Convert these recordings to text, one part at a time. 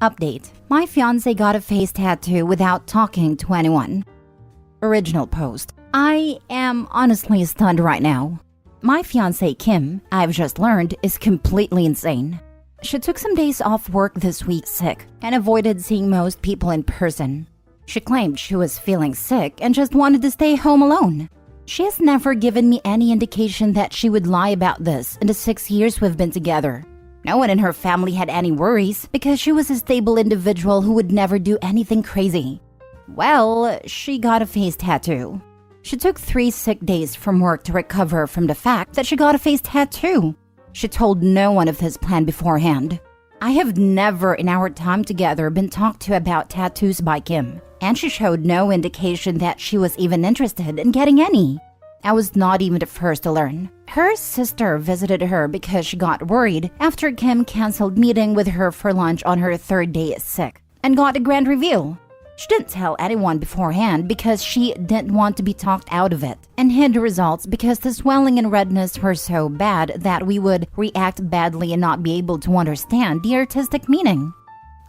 Update. My fiancé got a face tattoo without talking to anyone. Original post. I am honestly stunned right now. My fiancé Kim, I've just learned, is completely insane. She took some days off work this week sick and avoided seeing most people in person. She claimed she was feeling sick and just wanted to stay home alone. She has never given me any indication that she would lie about this in the 6 years we've been together. No one in her family had any worries because she was a stable individual who would never do anything crazy. Well, she got a face tattoo. She took 3 sick days from work to recover from the fact that she got a face tattoo. She told no one of this plan beforehand. I have never in our time together been talked to about tattoos by Kim, and she showed no indication that she was even interested in getting any. I was not even the first to learn. Her sister visited her because she got worried after Kim canceled meeting with her for lunch on her 3rd day sick and got a grand reveal. She didn't tell anyone beforehand because she didn't want to be talked out of it, and hid the results because the swelling and redness were so bad that we would react badly and not be able to understand the artistic meaning.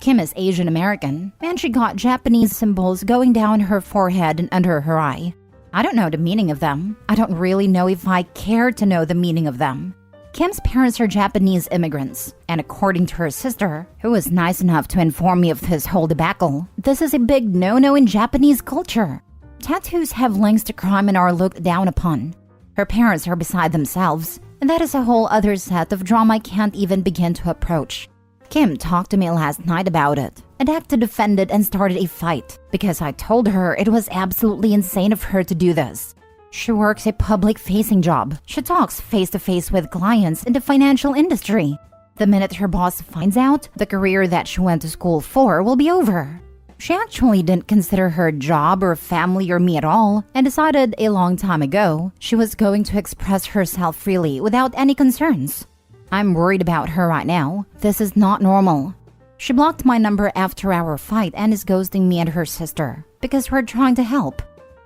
Kim is Asian American, and she got Japanese symbols going down her forehead and under her eye. I don't know the meaning of them. I don't really know if I care to know the meaning of them. Kim's parents are Japanese immigrants, and according to her sister, who was nice enough to inform me of this whole debacle, this is a big no-no in Japanese culture. Tattoos have links to crime and are looked down upon. Her parents are beside themselves, and that is a whole other set of drama I can't even begin to approach. Kim talked to me last night about it and acted offended and started a fight because I told her it was absolutely insane of her to do this. She works a public-facing job. She talks face-to-face with clients in the financial industry. The minute her boss finds out, the career that she went to school for will be over. She actually didn't consider her job or family or me at all and decided a long time ago she was going to express herself freely without any concerns. I'm worried about her right now. This is not normal. She blocked my number after our fight and is ghosting me and her sister because we're trying to help.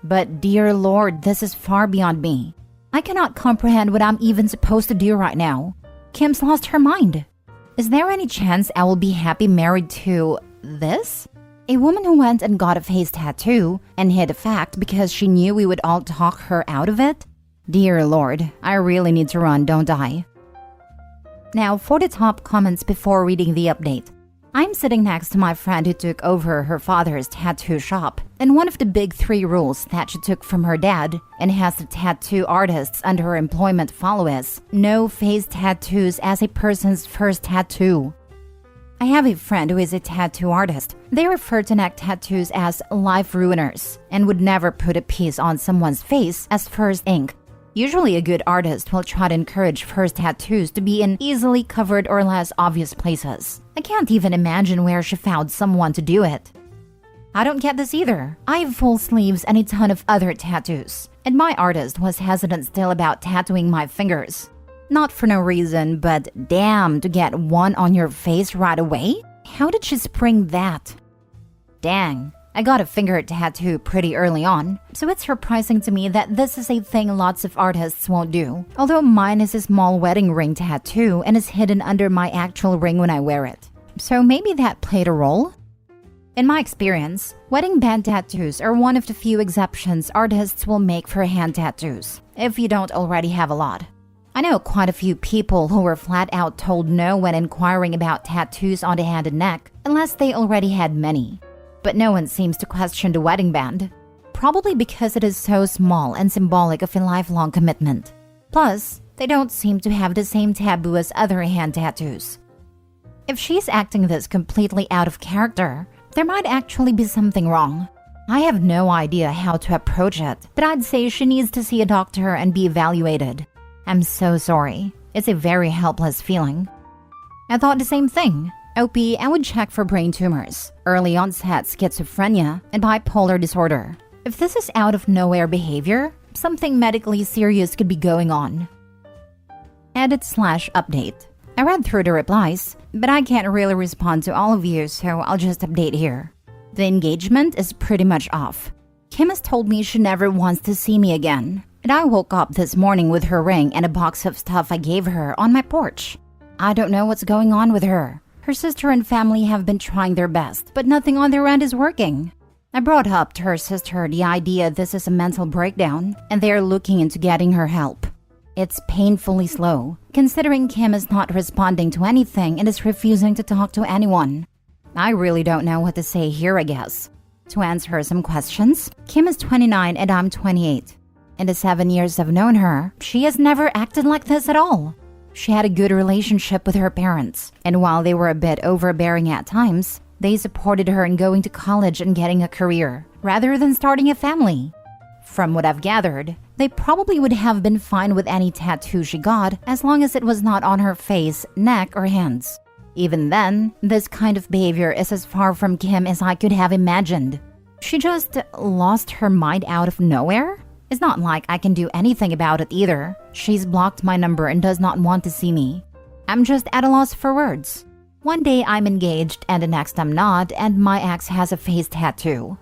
But dear Lord, this is far beyond me. I cannot comprehend what I'm even supposed to do right now. Kim's lost her mind. Is there any chance I will be happy married to this? A woman who went and got a face tattoo and hid the fact because she knew we would all talk her out of it? Dear Lord, I really need to run, don't I? Now for the top comments before reading the update. I'm sitting next to my friend who took over her father's tattoo shop, and one of the big 3 rules that she took from her dad and has the tattoo artists under her employment follow is no face tattoos as a person's first tattoo. I have a friend who is a tattoo artist. They refer to neck tattoos as life ruiners and would never put a piece on someone's face as first ink. Usually a good artist will try to encourage first tattoos to be in easily covered or less obvious places. I can't even imagine where she found someone to do it. I don't get this either. I have full sleeves and a ton of other tattoos, and my artist was hesitant still about tattooing my fingers. Not for no reason, but damn, to get one on your face right away? How did she spring that? Dang. I got a finger tattoo pretty early on, so it's surprising to me that this is a thing lots of artists won't do. Although mine is a small wedding ring tattoo and is hidden under my actual ring when I wear it. So maybe that played a role? In my experience, wedding band tattoos are one of the few exceptions artists will make for hand tattoos, if you don't already have a lot. I know quite a few people who were flat out told no when inquiring about tattoos on the hand and neck, unless they already had many. But no one seems to question the wedding band, probably because it is so small and symbolic of a lifelong commitment. Plus, they don't seem to have the same taboo as other hand tattoos. If she's acting this completely out of character, there might actually be something wrong. I have no idea how to approach it, but I'd say she needs to see a doctor and be evaluated. I'm so sorry. It's a very helpless feeling. I thought the same thing. OP, I would check for brain tumors, early onset schizophrenia, and bipolar disorder. If this is out of nowhere behavior, something medically serious could be going on. Edit/update. I read through the replies, but I can't really respond to all of you, so I'll just update here. The engagement is pretty much off. Kim has told me she never wants to see me again. And I woke up this morning with her ring and a box of stuff I gave her on my porch. I don't know what's going on with her. Her sister and family have been trying their best, but nothing on their end is working. I brought up to her sister the idea this is a mental breakdown, and they are looking into getting her help. It's painfully slow, considering Kim is not responding to anything and is refusing to talk to anyone. I really don't know what to say here, I guess. To answer some questions, Kim is 29 and I'm 28. In the 7 years I've known her, she has never acted like this at all. She had a good relationship with her parents, and while they were a bit overbearing at times, they supported her in going to college and getting a career, rather than starting a family. From what I've gathered, they probably would have been fine with any tattoo she got as long as it was not on her face, neck, or hands. Even then, this kind of behavior is as far from Kim as I could have imagined. She just lost her mind out of nowhere? It's not like I can do anything about it either. She's blocked my number and does not want to see me. I'm just at a loss for words. One day I'm engaged and the next I'm not, and my ex has a face tattoo.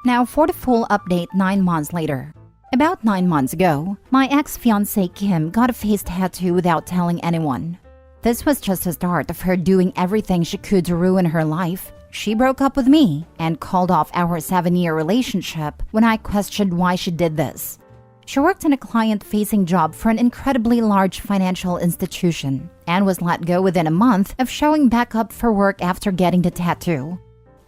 Now for the full update 9 months later. About 9 months ago, my ex-fiancée Kim got a face tattoo without telling anyone. This was just the start of her doing everything she could to ruin her life. She broke up with me and called off our 7-year relationship when I questioned why she did this. She worked in a client-facing job for an incredibly large financial institution and was let go within a month of showing back up for work after getting the tattoo.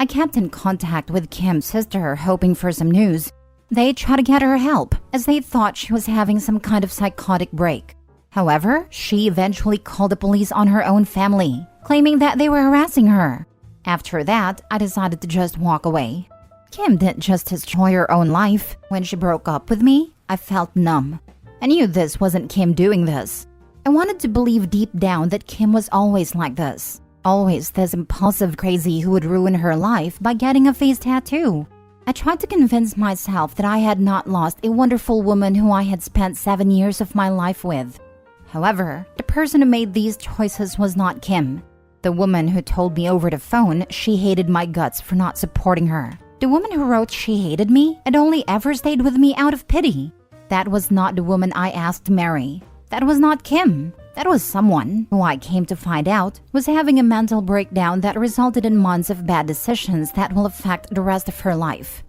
I kept in contact with Kim's sister hoping for some news. They tried to get her help as they thought she was having some kind of psychotic break. However, she eventually called the police on her own family, claiming that they were harassing her. After that, I decided to just walk away. Kim didn't just destroy her own life. When she broke up with me, I felt numb. I knew this wasn't Kim doing this. I wanted to believe deep down that Kim was always like this. Always this impulsive crazy who would ruin her life by getting a face tattoo. I tried to convince myself that I had not lost a wonderful woman who I had spent 7 years of my life with. However, the person who made these choices was not Kim. The woman who told me over the phone she hated my guts for not supporting her. The woman who wrote she hated me and only ever stayed with me out of pity. That was not the woman I asked to marry. That was not Kim. That was someone who I came to find out was having a mental breakdown that resulted in months of bad decisions that will affect the rest of her life.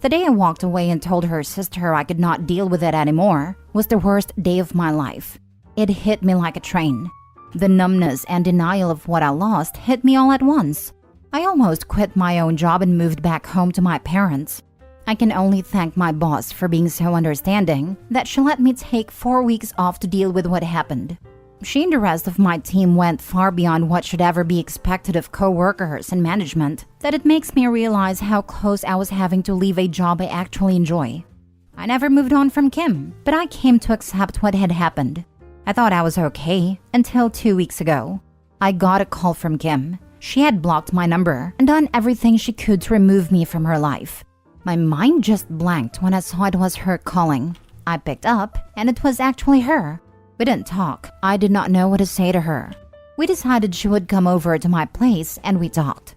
The day I walked away and told her sister I could not deal with it anymore was the worst day of my life. It hit me like a train. The numbness and denial of what I lost hit me all at once. I almost quit my own job and moved back home to my parents. I can only thank my boss for being so understanding that she let me take 4 weeks off to deal with what happened. She and the rest of my team went far beyond what should ever be expected of co-workers and management, that it makes me realize how close I was having to leave a job I actually enjoy. I never moved on from Kim, but I came to accept what had happened. I thought I was okay until 2 weeks ago. I got a call from Kim. She had blocked my number and done everything she could to remove me from her life. My mind just blanked when I saw it was her calling. I picked up, and it was actually her. We didn't talk. I did not know what to say to her. We decided she would come over to my place and we talked.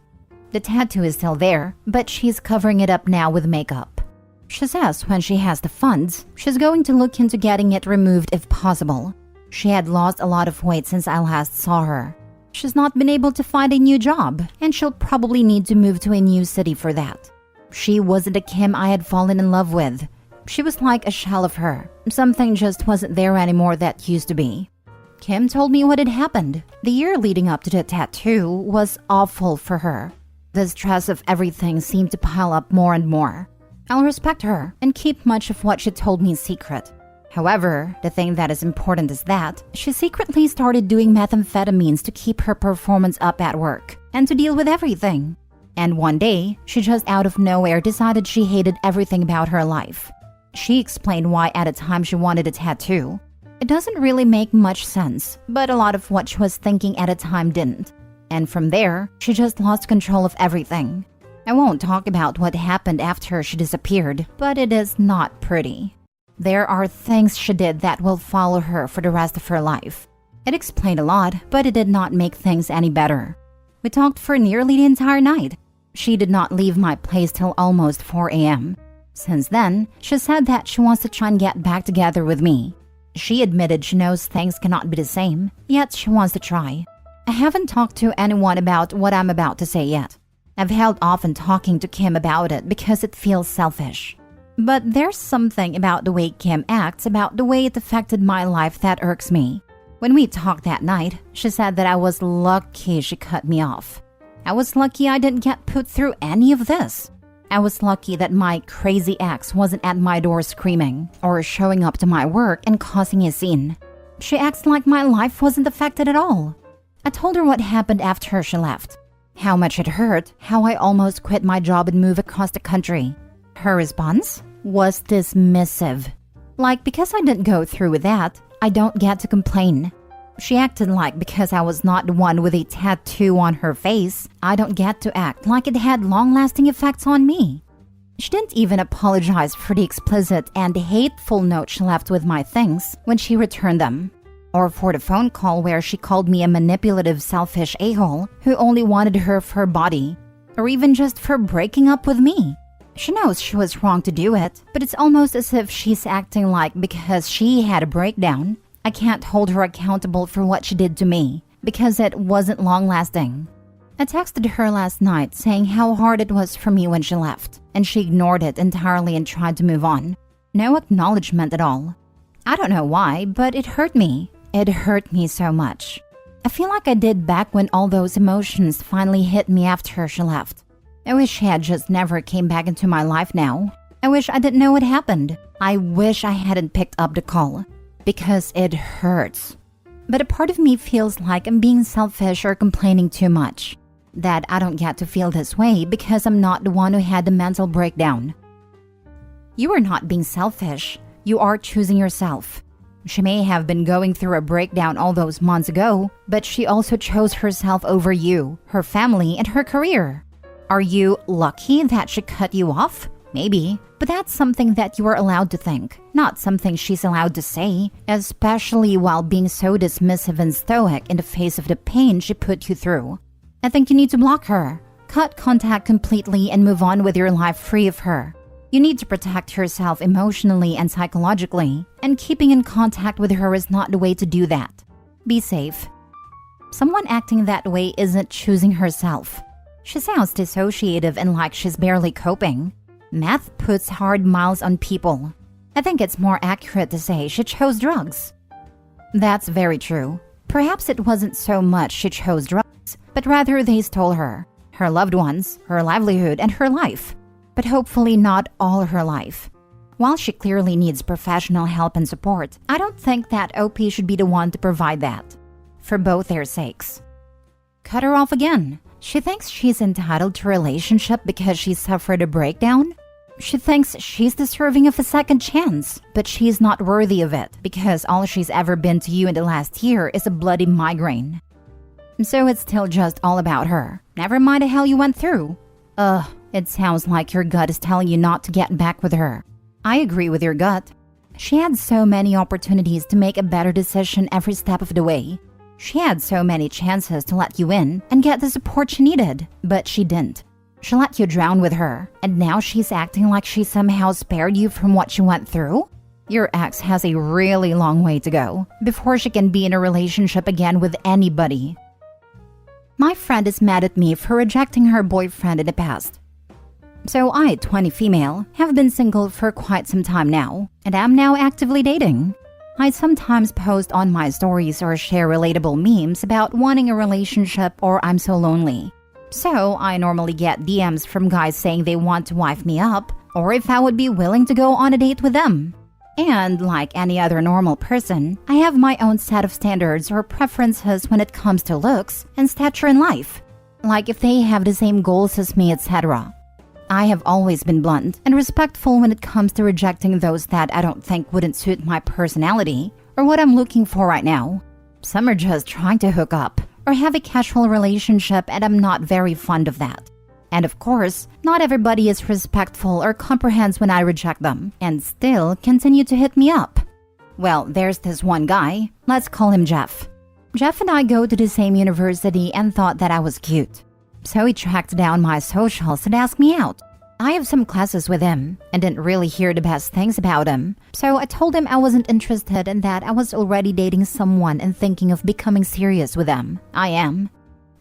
The tattoo is still there, but she's covering it up now with makeup. She says when she has the funds, she's going to look into getting it removed if possible. She had lost a lot of weight since I last saw her. She's not been able to find a new job, and she'll probably need to move to a new city for that. She wasn't the Kim I had fallen in love with. She was like a shell of her. Something just wasn't there anymore that used to be. Kim told me what had happened. The year leading up to the tattoo was awful for her. The stress of everything seemed to pile up more and more. I'll respect her and keep much of what she told me secret. However, the thing that is important is that she secretly started doing methamphetamines to keep her performance up at work and to deal with everything. And one day, she just out of nowhere decided she hated everything about her life. She explained why at a time she wanted a tattoo. It doesn't really make much sense, but a lot of what she was thinking at a time didn't. And from there, she just lost control of everything. I won't talk about what happened after she disappeared, but it is not pretty. There are things she did that will follow her for the rest of her life. It explained a lot, but it did not make things any better. We talked for nearly the entire night. She did not leave my place till almost 4 a.m. Since then, she said that she wants to try and get back together with me. She admitted she knows things cannot be the same, yet she wants to try. I haven't talked to anyone about what I'm about to say yet. I've held off on talking to Kim about it because it feels selfish. But there's something about the way Kim acts, about the way it affected my life that irks me. When we talked that night, she said that I was lucky she cut me off. I was lucky I didn't get put through any of this. I was lucky that my crazy ex wasn't at my door screaming or showing up to my work and causing a scene. She acts like my life wasn't affected at all. I told her what happened after she left. How much it hurt, how I almost quit my job and moved across the country. Her response was dismissive. Like, because I didn't go through with that, I don't get to complain. She acted like because I was not the one with a tattoo on her face, I don't get to act like it had long-lasting effects on me. She didn't even apologize for the explicit and hateful note she left with my things when she returned them, or for the phone call where she called me a manipulative, selfish a-hole who only wanted her for her body, or even just for breaking up with me. She knows she was wrong to do it, but it's almost as if she's acting like because she had a breakdown, I can't hold her accountable for what she did to me, because it wasn't long-lasting. I texted her last night saying how hard it was for me when she left, and she ignored it entirely and tried to move on. No acknowledgement at all. I don't know why, but it hurt me. It hurt me so much. I feel like I did back when all those emotions finally hit me after she left. I wish she had just never came back into my life now. I wish I didn't know what happened. I wish I hadn't picked up the call. Because it hurts. But a part of me feels like I'm being selfish or complaining too much. That I don't get to feel this way because I'm not the one who had the mental breakdown. You are not being selfish. You are choosing yourself. She may have been going through a breakdown all those months ago, but she also chose herself over you, her family, and her career. Are you lucky that she cut you off? Maybe. But that's something that you are allowed to think, not something she's allowed to say, especially while being so dismissive and stoic in the face of the pain she put you through. I think you need to block her, cut contact completely and move on with your life free of her. You need to protect yourself emotionally and psychologically, and keeping in contact with her is not the way to do that. Be safe. Someone acting that way isn't choosing herself. She sounds dissociative and like she's barely coping. Meth puts hard miles on people. I think it's more accurate to say she chose drugs. That's very true. Perhaps it wasn't so much she chose drugs, but rather they stole her, her loved ones, her livelihood, and her life. But hopefully not all her life. While she clearly needs professional help and support, I don't think that OP should be the one to provide that. For both their sakes. Cut her off again. She thinks she's entitled to a relationship because she suffered a breakdown? She thinks she's deserving of a second chance, but she's not worthy of it because all she's ever been to you in the last year is a bloody migraine. So it's still just all about her. Never mind the hell you went through. It sounds like your gut is telling you not to get back with her. I agree with your gut. She had so many opportunities to make a better decision every step of the way. She had so many chances to let you in and get the support she needed, but she didn't. She let you drown with her, and now she's acting like she somehow spared you from what she went through? Your ex has a really long way to go before she can be in a relationship again with anybody. My friend is mad at me for rejecting her boyfriend in the past. So I, 20 female, have been single for quite some time now, and am now actively dating. I sometimes post on my stories or share relatable memes about wanting a relationship or I'm so lonely. So I normally get DMs from guys saying they want to wife me up, or if I would be willing to go on a date with them. And like any other normal person, I have my own set of standards or preferences when it comes to looks and stature in life. Like if they have the same goals as me, etc. I have always been blunt and respectful when it comes to rejecting those that I don't think wouldn't suit my personality or what I'm looking for right now. Some are just trying to hook up or have a casual relationship, and I'm not very fond of that. And of course, not everybody is respectful or comprehends when I reject them, and still continue to hit me up. Well, there's this one guy, let's call him Jeff. Jeff and I go to the same university and thought that I was cute. So he tracked down my socials and asked me out. I have some classes with him and didn't really hear the best things about him. So I told him I wasn't interested and that I was already dating someone and thinking of becoming serious with them. I am.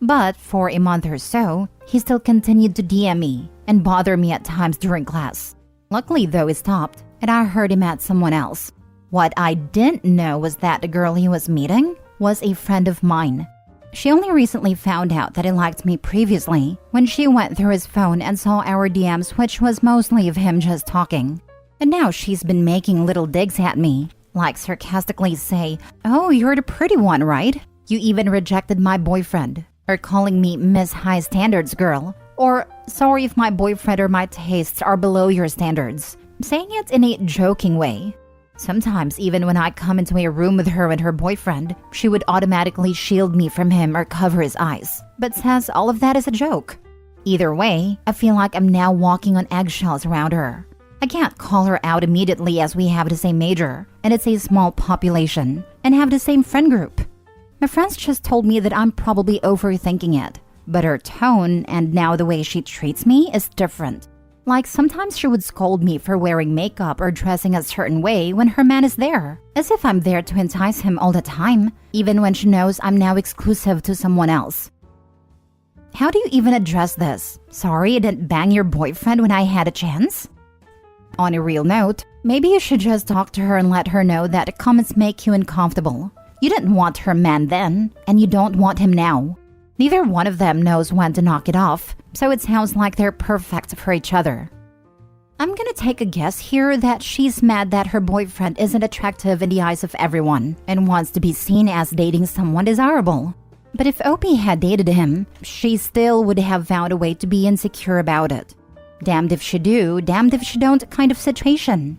But for a month or so, he still continued to DM me and bother me at times during class. Luckily though, it stopped and I heard him at someone else. What I didn't know was that the girl he was meeting was a friend of mine. She only recently found out that he liked me previously when she went through his phone and saw our DMs, which was mostly of him just talking. And now she's been making little digs at me, like sarcastically say, "Oh, you're the pretty one, right? You even rejected my boyfriend," or calling me Miss High Standards Girl, or "Sorry if my boyfriend or my tastes are below your standards," saying it in a joking way. Sometimes, even when I come into a room with her and her boyfriend, she would automatically shield me from him or cover his eyes, but says all of that is a joke. Either way, I feel like I'm now walking on eggshells around her. I can't call her out immediately as we have the same major, and it's a small population, and have the same friend group. My friends just told me that I'm probably overthinking it, but her tone and now the way she treats me is different. Like sometimes she would scold me for wearing makeup or dressing a certain way when her man is there, as if I'm there to entice him all the time, even when she knows I'm now exclusive to someone else. How do you even address this? "Sorry, I didn't bang your boyfriend when I had a chance?" On a real note, maybe you should just talk to her and let her know that the comments make you uncomfortable. You didn't want her man then, and you don't want him now. Neither one of them knows when to knock it off, so it sounds like they're perfect for each other. I'm gonna take a guess here that she's mad that her boyfriend isn't attractive in the eyes of everyone and wants to be seen as dating someone desirable. But if Opie had dated him, she still would have found a way to be insecure about it. Damned if she do, damned if she don't kind of situation.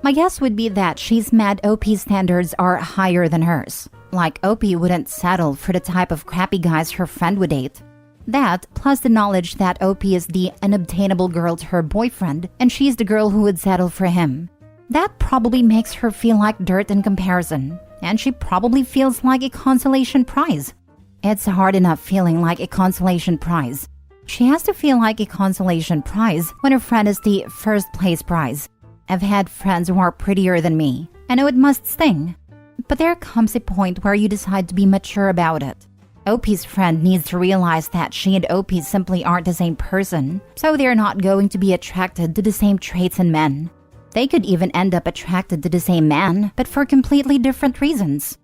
My guess would be that she's mad Opie's standards are higher than hers. Like Opie wouldn't settle for the type of crappy guys her friend would date. That, plus the knowledge that Opie is the unobtainable girl to her boyfriend, and she's the girl who would settle for him. That probably makes her feel like dirt in comparison, and she probably feels like a consolation prize. It's hard enough feeling like a consolation prize. She has to feel like a consolation prize when her friend is the first place prize. I've had friends who are prettier than me. I know it must sting. But there comes a point where you decide to be mature about it. Opie's friend needs to realize that she and Opie simply aren't the same person, so they're not going to be attracted to the same traits in men. They could even end up attracted to the same man, but for completely different reasons.